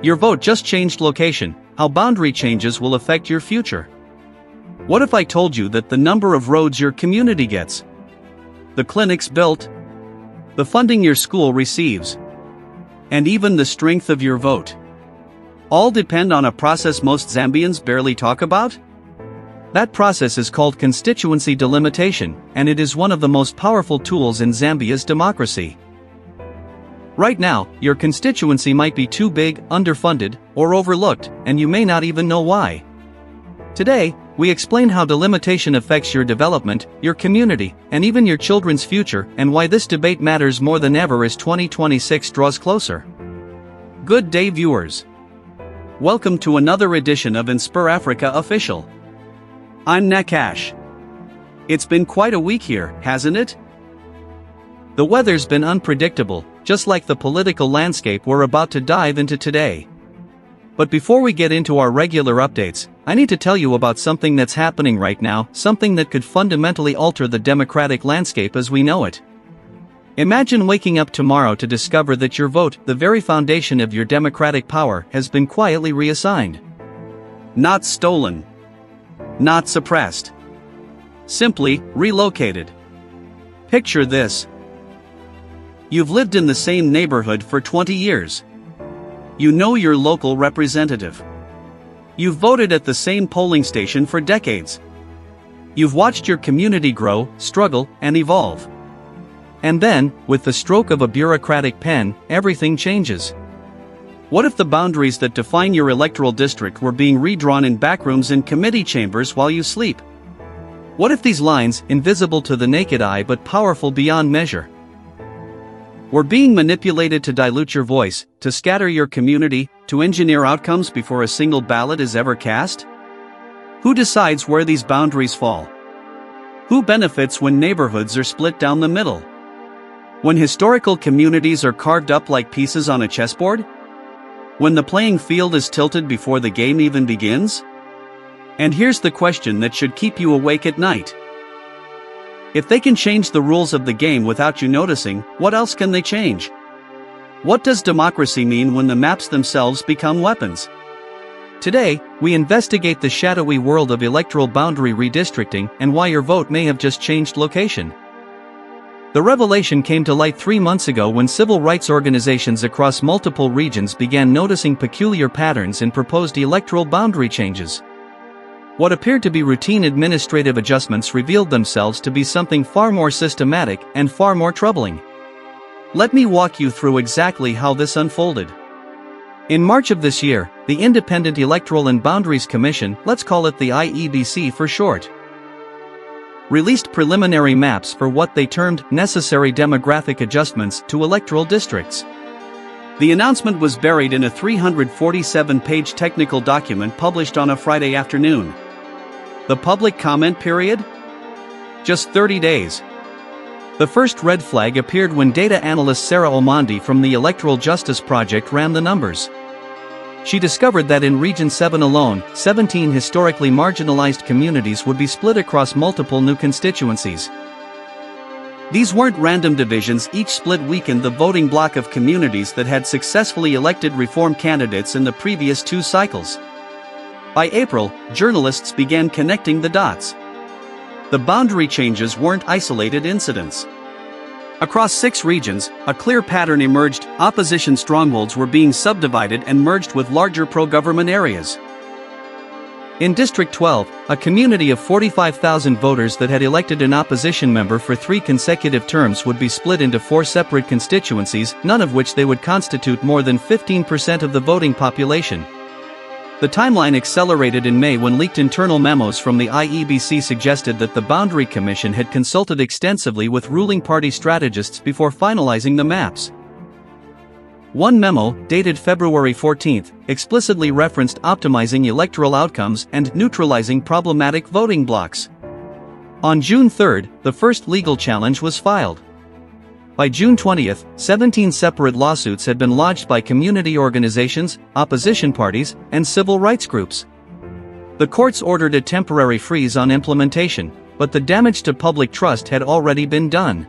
Your vote just changed location. How boundary changes will affect your future. What if I told you that the number of roads your community gets, the clinics built, the funding your school receives, and even the strength of your vote all depend on a process most Zambians barely talk about? That process is called constituency delimitation, and it is one of the most powerful tools in Zambia's democracy. Right now, your constituency might be too big, underfunded, or overlooked, and you may not even know why. Today, we explain how delimitation affects your development, your community, and even your children's future, and why this debate matters more than ever as 2026 draws closer. Good day, viewers. Welcome to another edition of InspirAfrica Official. I'm Nakash. It's been quite a week here, hasn't it? The weather's been unpredictable, just like the political landscape we're about to dive into today. But before we get into our regular updates, I need to tell you about something that's happening right now, something that could fundamentally alter the democratic landscape as we know it. Imagine waking up tomorrow to discover that your vote, the very foundation of your democratic power, has been quietly reassigned. Not stolen. Not suppressed. Simply relocated. Picture this. You've lived in the same neighborhood for 20 years. You know your local representative. You've voted at the same polling station for decades. You've watched your community grow, struggle, and evolve. And then, with the stroke of a bureaucratic pen, everything changes. What if the boundaries that define your electoral district were being redrawn in backrooms and committee chambers while you sleep? What if these lines, invisible to the naked eye but powerful beyond measure, were being manipulated to dilute your voice, to scatter your community, to engineer outcomes before a single ballot is ever cast? Who decides where these boundaries fall? Who benefits when neighborhoods are split down the middle? When historical communities are carved up like pieces on a chessboard? When the playing field is tilted before the game even begins? And here's the question that should keep you awake at night. If they can change the rules of the game without you noticing, what else can they change? What does democracy mean when the maps themselves become weapons? Today, we investigate the shadowy world of electoral boundary redistricting and why your vote may have just changed location. The revelation came to light 3 months ago when civil rights organizations across multiple regions began noticing peculiar patterns in proposed electoral boundary changes. What appeared to be routine administrative adjustments revealed themselves to be something far more systematic and far more troubling. Let me walk you through exactly how this unfolded. In March of this year, the Independent Electoral and Boundaries Commission, let's call it the IEBC for short, released preliminary maps for what they termed necessary demographic adjustments to electoral districts. The announcement was buried in a 347-page technical document published on a Friday afternoon. The public comment period? Just 30 days. The first red flag appeared when data analyst Sarah Omondi from the Electoral Justice Project ran the numbers. She discovered that in Region 7 alone, 17 historically marginalized communities would be split across multiple new constituencies. These weren't random divisions, each split weakened the voting bloc of communities that had successfully elected reform candidates in the previous 2 cycles. By April, journalists began connecting the dots. The boundary changes weren't isolated incidents. Across 6 regions, a clear pattern emerged: opposition strongholds were being subdivided and merged with larger pro-government areas. In District 12, a community of 45,000 voters that had elected an opposition member for 3 consecutive terms would be split into 4 separate constituencies, none of which they would constitute more than 15% of the voting population. The timeline accelerated in May when leaked internal memos from the IEBC suggested that the Boundary Commission had consulted extensively with ruling party strategists before finalizing the maps. One memo, dated February 14, explicitly referenced optimizing electoral outcomes and neutralizing problematic voting blocks. On June 3, the first legal challenge was filed. By June 20, 17 separate lawsuits had been lodged by community organizations, opposition parties, and civil rights groups. The courts ordered a temporary freeze on implementation, but the damage to public trust had already been done.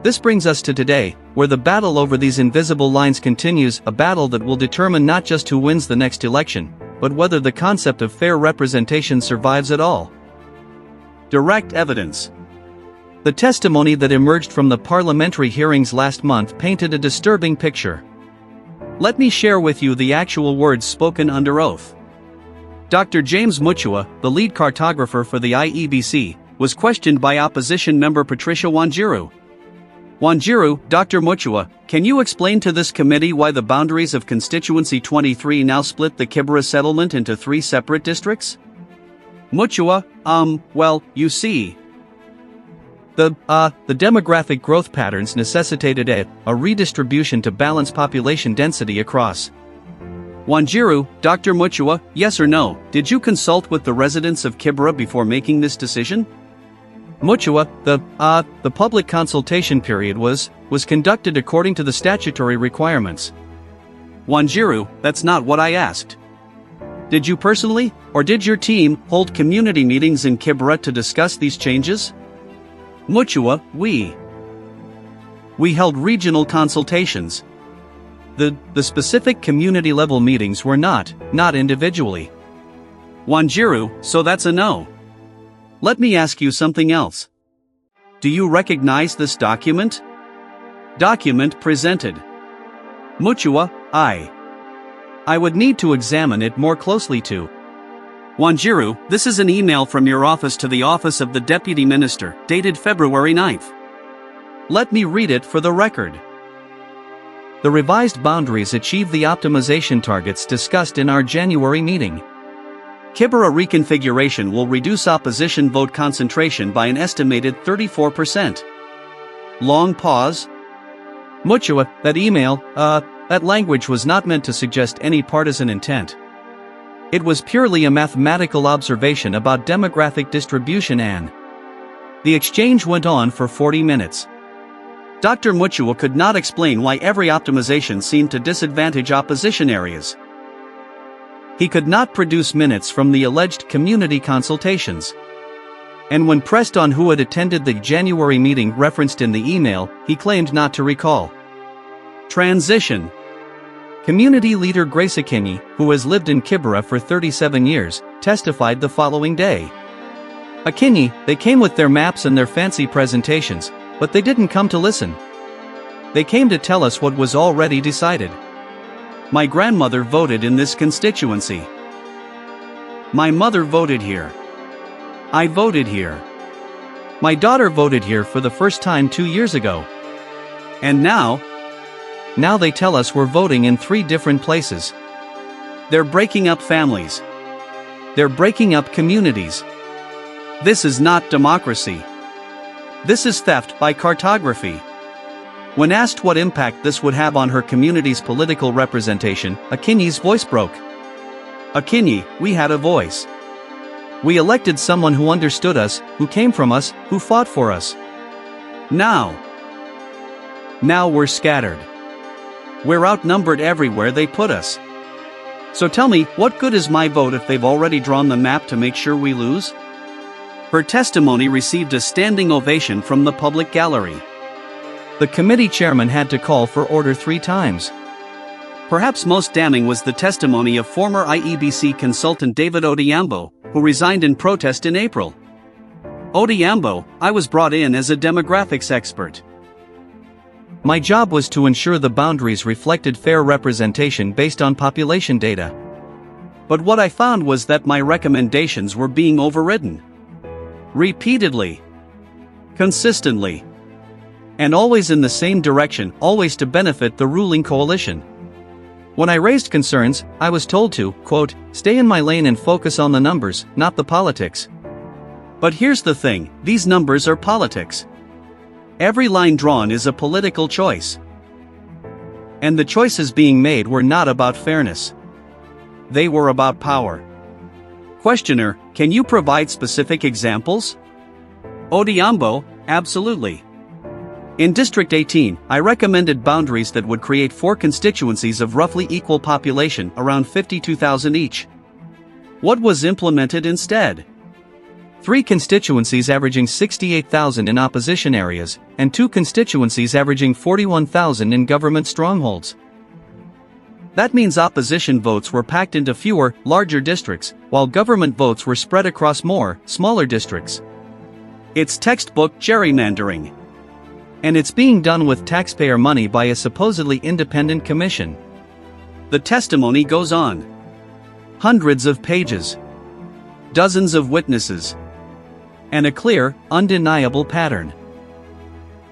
This brings us to today, where the battle over these invisible lines continues, a battle that will determine not just who wins the next election, but whether the concept of fair representation survives at all. Direct evidence. The testimony that emerged from the parliamentary hearings last month painted a disturbing picture. Let me share with you the actual words spoken under oath. Dr. James Mutua, the lead cartographer for the IEBC, was questioned by opposition member Patricia Wanjiru. Wanjiru, Dr. Mutua, can you explain to this committee why the boundaries of Constituency 23 now split the Kibera settlement into 3 separate districts? Mutua, well, you see. The demographic growth patterns necessitated a redistribution to balance population density across. Wanjiru, Dr. Mutua, yes or no, did you consult with the residents of Kibera before making this decision? Mutua, the public consultation period was conducted according to the statutory requirements. Wanjiru, that's not what I asked. Did you personally, or did your team, hold community meetings in Kibera to discuss these changes? Mutua, we held regional consultations. The specific community-level meetings were not individually. Wanjiru, so that's a no. Let me ask you something else. Do you recognize this document? Document presented. Mutua, I would need to examine it more closely too. Wanjiru, this is an email from your office to the Office of the Deputy Minister, dated February 9th. Let me read it for the record. The revised boundaries achieve the optimization targets discussed in our January meeting. Kibera reconfiguration will reduce opposition vote concentration by an estimated 34%. Long pause. Mutua, that email, that language was not meant to suggest any partisan intent. It was purely a mathematical observation about demographic distribution and the exchange went on for 40 minutes. Dr. Mutua could not explain why every optimization seemed to disadvantage opposition areas. He could not produce minutes from the alleged community consultations. And when pressed on who had attended the January meeting referenced in the email, he claimed not to recall. Transition. Community leader Grace Akinyi, who has lived in Kibera for 37 years, testified the following day. Akinyi, they came with their maps and their fancy presentations, but they didn't come to listen. They came to tell us what was already decided. My grandmother voted in this constituency. My mother voted here. I voted here. My daughter voted here for the first time 2 years ago. And now they tell us we're voting in 3 different places. They're breaking up families. They're breaking up communities. This is not democracy. This is theft by cartography. When asked what impact this would have on her community's political representation, Akinyi's voice broke. Akinyi, we had a voice. We elected someone who understood us, who came from us, who fought for us. Now we're scattered. We're outnumbered everywhere they put us. So tell me, what good is my vote if they've already drawn the map to make sure we lose? Her testimony received a standing ovation from the public gallery. The committee chairman had to call for order 3 times. Perhaps most damning was the testimony of former IEBC consultant David Odhiambo, who resigned in protest in April. Odhiambo, I was brought in as a demographics expert. My job was to ensure the boundaries reflected fair representation based on population data. But what I found was that my recommendations were being overridden. Repeatedly. Consistently. And always in the same direction, always to benefit the ruling coalition. When I raised concerns, I was told to, quote, stay in my lane and focus on the numbers, not the politics. But here's the thing, these numbers are politics. Every line drawn is a political choice. And the choices being made were not about fairness. They were about power. Questioner, can you provide specific examples? Odhiambo, absolutely. In District 18, I recommended boundaries that would create 4 constituencies of roughly equal population, around 52,000 each. What was implemented instead? 3 constituencies averaging 68,000 in opposition areas, and 2 constituencies averaging 41,000 in government strongholds. That means opposition votes were packed into fewer, larger districts, while government votes were spread across more, smaller districts. It's textbook gerrymandering. And it's being done with taxpayer money by a supposedly independent commission. The testimony goes on. Hundreds of pages. Dozens of witnesses. And a clear, undeniable pattern.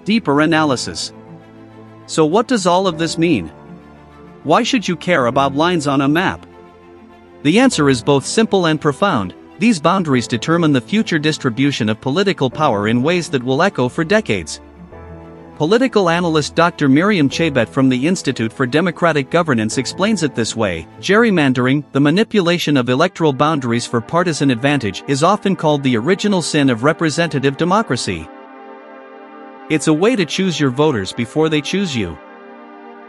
Deeper analysis. So what does all of this mean? Why should you care about lines on a map? The answer is both simple and profound. These boundaries determine the future distribution of political power in ways that will echo for decades. Political analyst Dr. Miriam Chebet from the Institute for Democratic Governance explains it this way: gerrymandering, the manipulation of electoral boundaries for partisan advantage, is often called the original sin of representative democracy. It's a way to choose your voters before they choose you.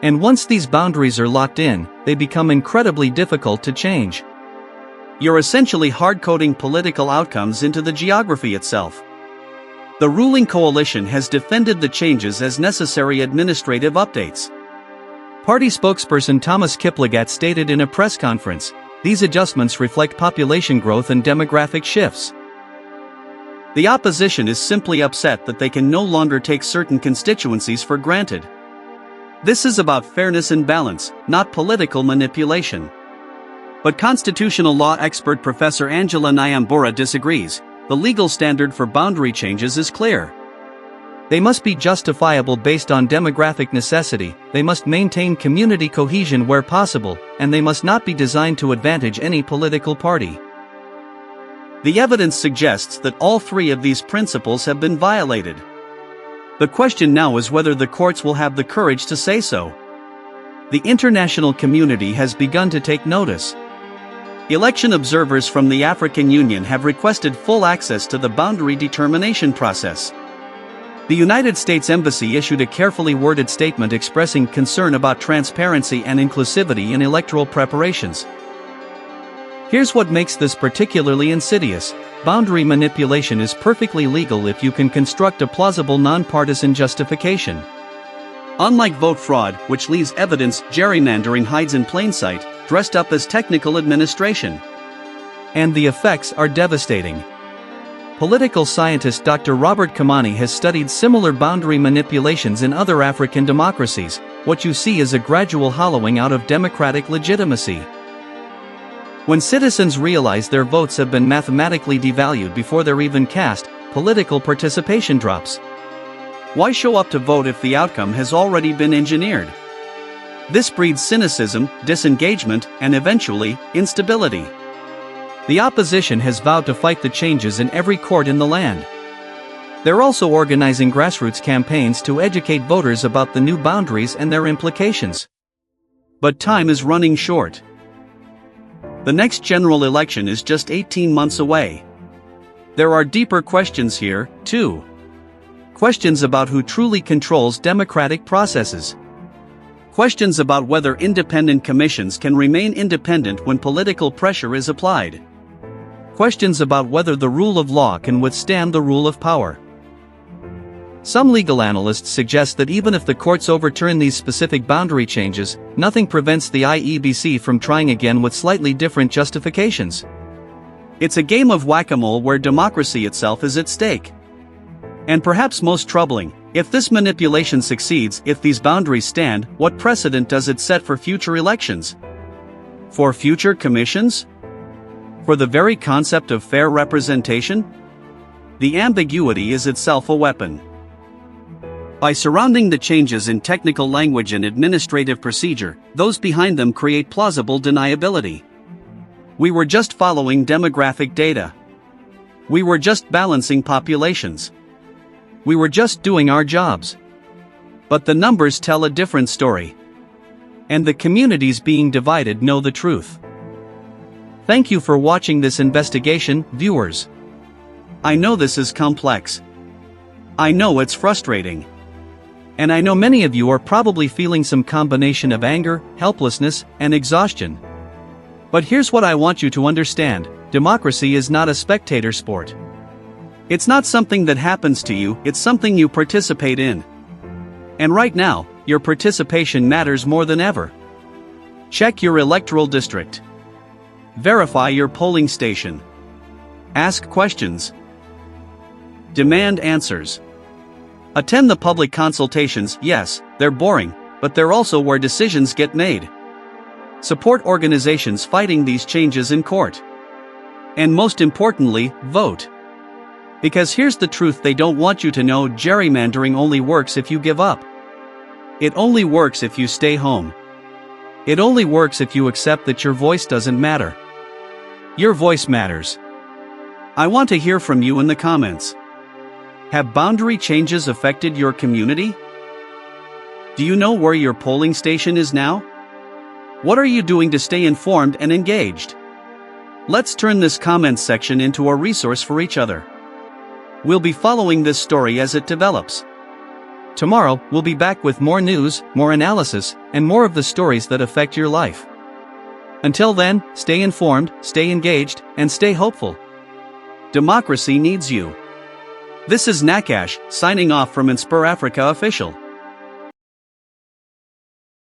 And once these boundaries are locked in, they become incredibly difficult to change. You're essentially hard-coding political outcomes into the geography itself. The ruling coalition has defended the changes as necessary administrative updates. Party spokesperson Thomas Kiplagat stated in a press conference, "These adjustments reflect population growth and demographic shifts." The opposition is simply upset that they can no longer take certain constituencies for granted. This is about fairness and balance, not political manipulation. But constitutional law expert Professor Angela Nyambura disagrees. The legal standard for boundary changes is clear. They must be justifiable based on demographic necessity, they must maintain community cohesion where possible, and they must not be designed to advantage any political party. The evidence suggests that all 3 of these principles have been violated. The question now is whether the courts will have the courage to say so. The international community has begun to take notice. Election observers from the African Union have requested full access to the boundary determination process. The United States Embassy issued a carefully worded statement expressing concern about transparency and inclusivity in electoral preparations. Here's what makes this particularly insidious: boundary manipulation is perfectly legal if you can construct a plausible nonpartisan justification. Unlike vote fraud, which leaves evidence, gerrymandering hides in plain sight, dressed up as technical administration. And the effects are devastating. Political scientist Dr. Robert Kamani has studied similar boundary manipulations in other African democracies. What you see is a gradual hollowing out of democratic legitimacy. When citizens realize their votes have been mathematically devalued before they're even cast, political participation drops. Why show up to vote if the outcome has already been engineered? This breeds cynicism, disengagement, and eventually, instability. The opposition has vowed to fight the changes in every court in the land. They're also organizing grassroots campaigns to educate voters about the new boundaries and their implications. But time is running short. The next general election is just 18 months away. There are deeper questions here, too. Questions about who truly controls democratic processes. Questions about whether independent commissions can remain independent when political pressure is applied. Questions about whether the rule of law can withstand the rule of power. Some legal analysts suggest that even if the courts overturn these specific boundary changes, nothing prevents the IEBC from trying again with slightly different justifications. It's a game of whack-a-mole where democracy itself is at stake. And perhaps most troubling, if this manipulation succeeds, if these boundaries stand, what precedent does it set for future elections? For future commissions? For the very concept of fair representation? The ambiguity is itself a weapon. By surrounding the changes in technical language and administrative procedure, those behind them create plausible deniability. We were just following demographic data. We were just balancing populations. We were just doing our jobs. But the numbers tell a different story. And the communities being divided know the truth. Thank you for watching this investigation, viewers. I know this is complex. I know it's frustrating. And I know many of you are probably feeling some combination of anger, helplessness, and exhaustion. But here's what I want you to understand: democracy is not a spectator sport. It's not something that happens to you, it's something you participate in. And right now, your participation matters more than ever. Check your electoral district. Verify your polling station. Ask questions. Demand answers. Attend the public consultations. Yes, they're boring, but they're also where decisions get made. Support organizations fighting these changes in court. And most importantly, vote. Because here's the truth they don't want you to know: gerrymandering only works if you give up. It only works if you stay home. It only works if you accept that your voice doesn't matter. Your voice matters. I want to hear from you in the comments. Have boundary changes affected your community? Do you know where your polling station is now? What are you doing to stay informed and engaged? Let's turn this comments section into a resource for each other. We'll be following this story as it develops. Tomorrow, we'll be back with more news, more analysis, and more of the stories that affect your life. Until then, stay informed, stay engaged, and stay hopeful. Democracy needs you. This is Nakash, signing off from InspirAfrica Official.